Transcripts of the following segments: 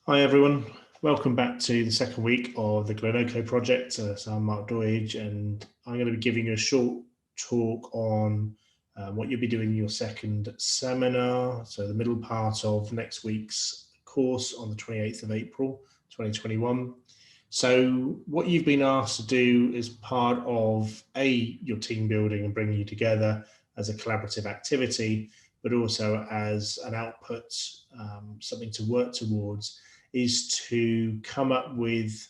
Hi everyone, welcome back to the second week of the GloKnoCo project. So I'm Mark Doidge and I'm going to be giving you a short talk on what you'll be doing in your second seminar, so the middle part of next week's course on the 28th of April 2021. So what you've been asked to do is part of your team building and bringing you together as a collaborative activity, but also as an output, something to work towards, is to come up with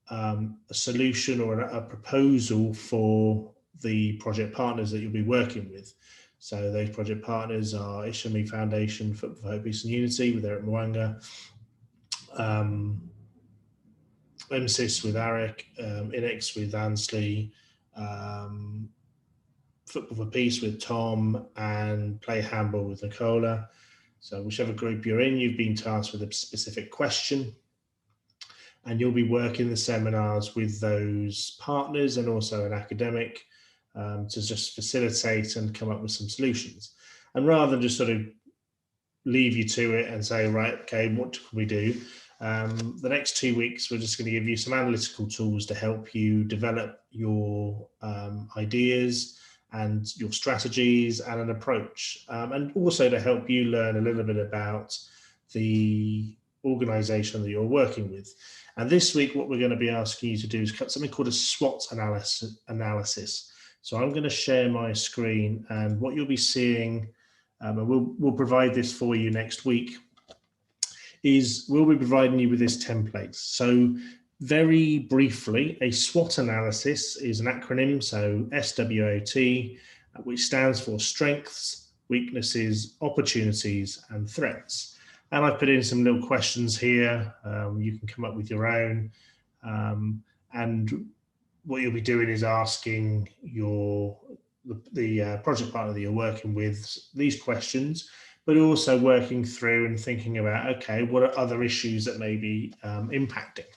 a solution or a proposal for the project partners that you'll be working with. So those project partners are Ishami Foundation for Hope, Peace and Unity with Eric Mwanga, MSIS with Eric, INEX with Ansley, Football for Peace with Tom, and Play Handball with Nicola. So whichever group you're in, you've been tasked with a specific question, and you'll be working the seminars with those partners and also an academic to just facilitate and come up with some solutions. And rather than just sort of leave you to it and say, right, okay, what can we do? The next 2 weeks, we're just going to give you some analytical tools to help you develop your ideas and your strategies and an approach, and also to help you learn a little bit about the organization that you're working with. And this week, what we're going to be asking you to do is cut something called a SWOT analysis. So I'm going to share my screen, and what you'll be seeing, and we'll provide this for you next week, is we'll be providing you with this template. So very briefly, a SWOT analysis is an acronym, so SWOT, which stands for strengths, weaknesses, opportunities, and threats. And I've put in some little questions here. You can come up with your own. And what you'll be doing is asking the project partner that you're working with these questions, but also working through and thinking about, okay, what are other issues that may be impacting?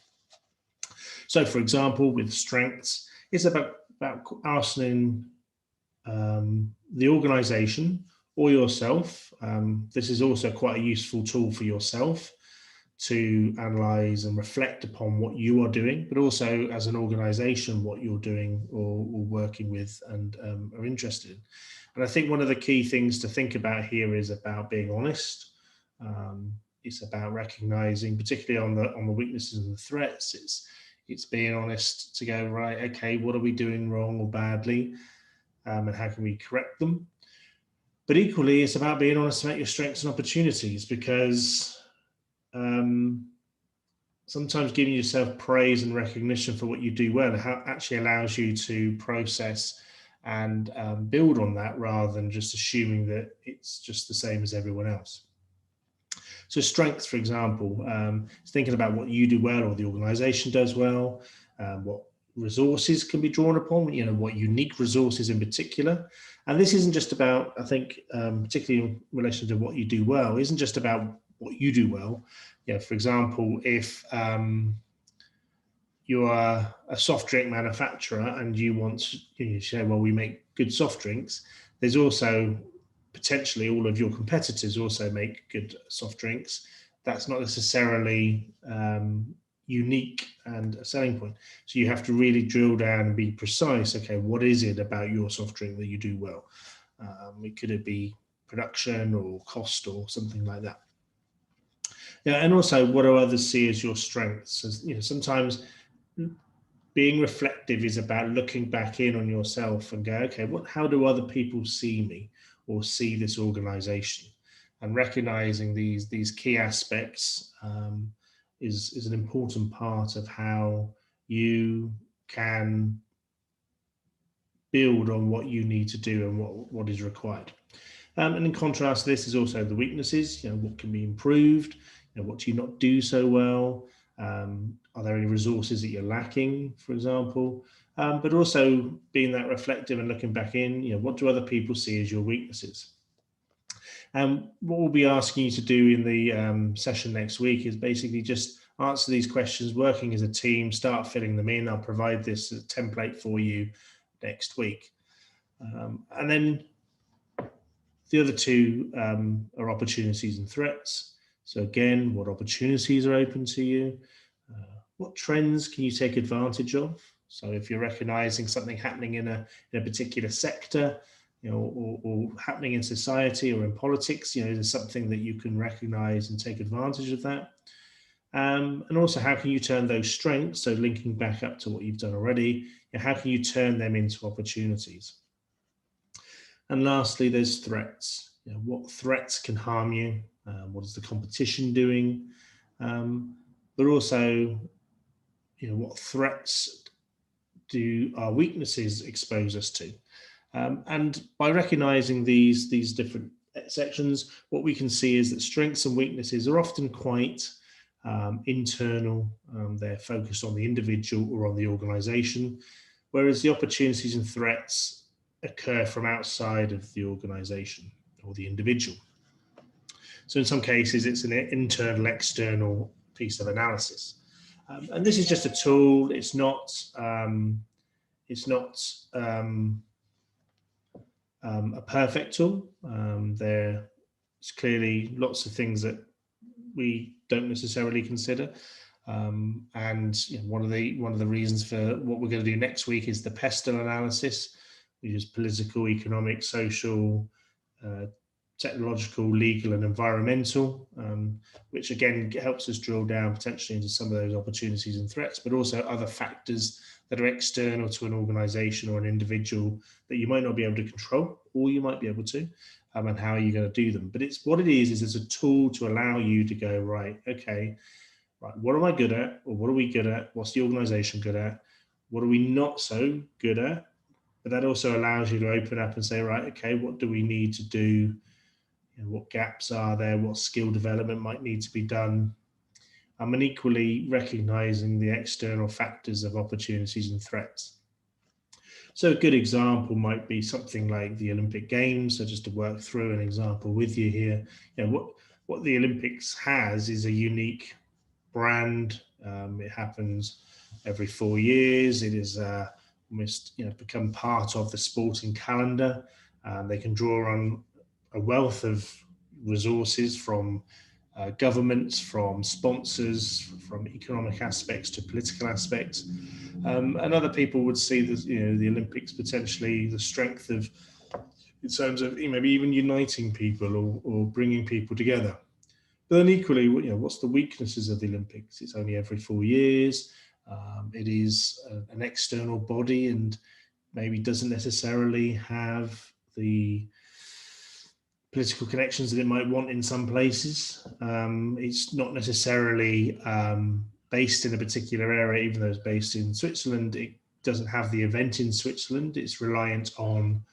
So, for example, with strengths, it's about asking the organization or yourself. This is also quite a useful tool for yourself to analyze and reflect upon what you are doing, but also as an organization, what you're doing or working with and are interested in. And I think one of the key things to think about here is about being honest. It's about recognizing, particularly on the weaknesses and the threats, it's being honest to go, right, okay, what are we doing wrong or badly, and how can we correct them? But equally, it's about being honest about your strengths and opportunities, because sometimes giving yourself praise and recognition for what you do well actually allows you to process and build on that, rather than just assuming that it's just the same as everyone else. So strengths, for example, is thinking about what you do well or the organization does well, what resources can be drawn upon, what unique resources in particular. And this isn't just about, I think, particularly in relation to what you do well, isn't just about what you do well. For example, if you are a soft drink manufacturer and you want to say, well, we make good soft drinks, there's also potentially all of your competitors also make good soft drinks. That's not necessarily unique and a selling point. So you have to really drill down and be precise. Okay, what is it about your soft drink that you do well? Could it be production or cost or something like that? Yeah, and also, what do others see as your strengths? Sometimes being reflective is about looking back in on yourself and go, okay, how do other people see me or see this organization? And recognizing these key aspects is an important part of how you can build on what you need to do and what is required. And in contrast, this is also the weaknesses. What can be improved? What do you not do so well? Are there any resources that you're lacking, for example? But also being that reflective and looking back in, what do other people see as your weaknesses? And what we'll be asking you to do in the session next week is basically just answer these questions, working as a team, start filling them in. I'll provide this as a template for you next week. And then the other two are opportunities and threats. So again, what opportunities are open to you? What trends can you take advantage of? So if you're recognizing something happening in a particular sector, or happening in society or in politics, there's something that you can recognize and take advantage of that. And also, how can you turn those strengths, so linking back up to what you've done already, how can you turn them into opportunities? And lastly, there's threats. What threats can harm you? What is the competition doing? But also, what threats do our weaknesses expose us to? And by recognizing these different sections, what we can see is that strengths and weaknesses are often quite internal. They're focused on the individual or on the organization, whereas the opportunities and threats occur from outside of the organization or the individual. So in some cases, it's an internal, external piece of analysis. And this is just a tool. It's not a perfect tool. There's clearly lots of things that we don't necessarily consider. And one of the reasons for what we're going to do next week is the PESTEL analysis, which is political, economic, social, technological, legal, and environmental, which again helps us drill down potentially into some of those opportunities and threats, but also other factors that are external to an organization or an individual that you might not be able to control, or you might be able to, and how are you going to do them. But it's a tool to allow you to go, right, okay, right, what am I good at, or what are we good at? What's the organization good at? What are we not so good at? But that also allows you to open up and say, right, okay, what do we need to do? What gaps are there? What skill development might need to be done? And equally recognizing the external factors of opportunities and threats. So a good example might be something like the Olympic Games. So just to work through an example with you here, what the Olympics has is a unique brand. It happens every 4 years. It is almost become part of the sporting calendar. They can draw on a wealth of resources from governments, from sponsors, from economic aspects to political aspects. And other people would see the Olympics potentially the strength of, in terms of maybe even uniting people or bringing people together. But then equally, what's the weaknesses of the Olympics? It's only every 4 years. It is an external body and maybe doesn't necessarily have the political connections that it might want in some places. It's not necessarily based in a particular area, even though it's based in Switzerland. It doesn't have the event in Switzerland. It's reliant on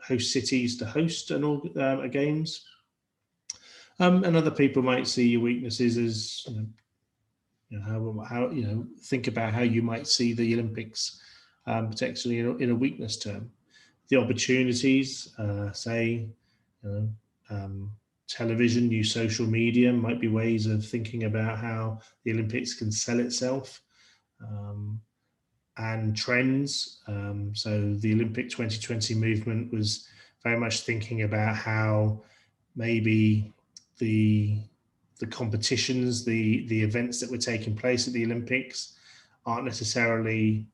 host cities to host a games. And other people might see your weaknesses as how think about how you might see the Olympics potentially in a weakness term. The opportunities, television, new social media might be ways of thinking about how the Olympics can sell itself, and trends. So the Olympic 2020 movement was very much thinking about how maybe the competitions, the events that were taking place at the Olympics aren't necessarily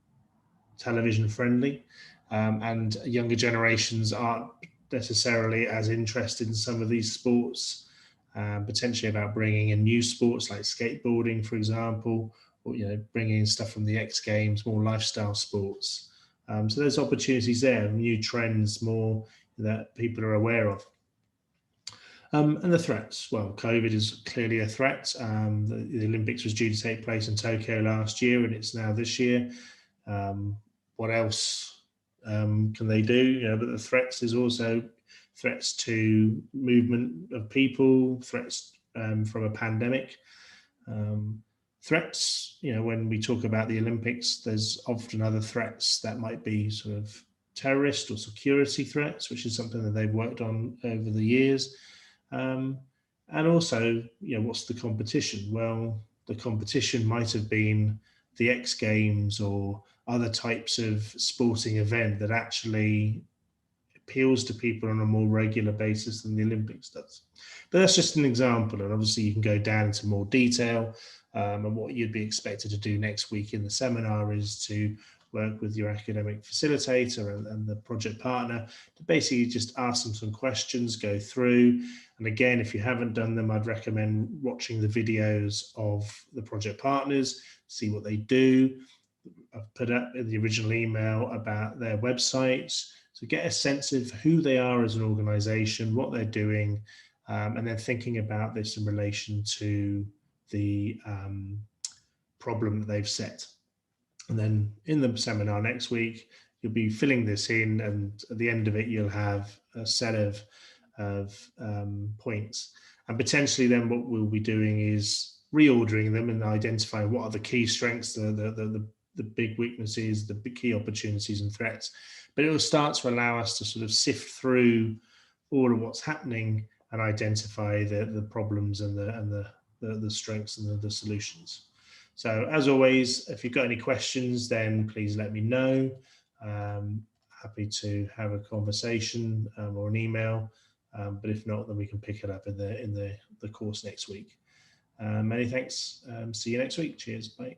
television friendly, and younger generations aren't necessarily as interested in some of these sports, potentially about bringing in new sports like skateboarding, for example, or bringing in stuff from the X Games, more lifestyle sports. So there's opportunities there, new trends, more that people are aware of. And the threats. Well, COVID is clearly a threat. The Olympics was due to take place in Tokyo last year, and it's now this year. What else can they do? But the threats is also threats to movement of people, threats from a pandemic. Threats, when we talk about the Olympics, there's often other threats that might be sort of terrorist or security threats, which is something that they've worked on over the years. And also, what's the competition? Well, the competition might have been the X Games or other types of sporting event that actually appeals to people on a more regular basis than the Olympics does. But that's just an example, and obviously you can go down into more detail. And what you'd be expected to do next week in the seminar is to work with your academic facilitator and the project partner to basically just ask them some questions, go through. And again, if you haven't done them, I'd recommend watching the videos of the project partners, see what they do. I've put up in the original email about their websites, so get a sense of who they are as an organization, what they're doing, and then thinking about this in relation to the problem that they've set. And then in the seminar next week, you'll be filling this in, and at the end of it, you'll have a set of points. And potentially then what we'll be doing is reordering them and identifying what are the key strengths, the big weaknesses, the big key opportunities and threats. But it will start to allow us to sort of sift through all of what's happening and identify the problems and the strengths and the solutions. So as always, if you've got any questions, then please let me know. Happy to have a conversation or an email. But if not, then we can pick it up in the course next week. Many thanks. See you next week. Cheers. Bye.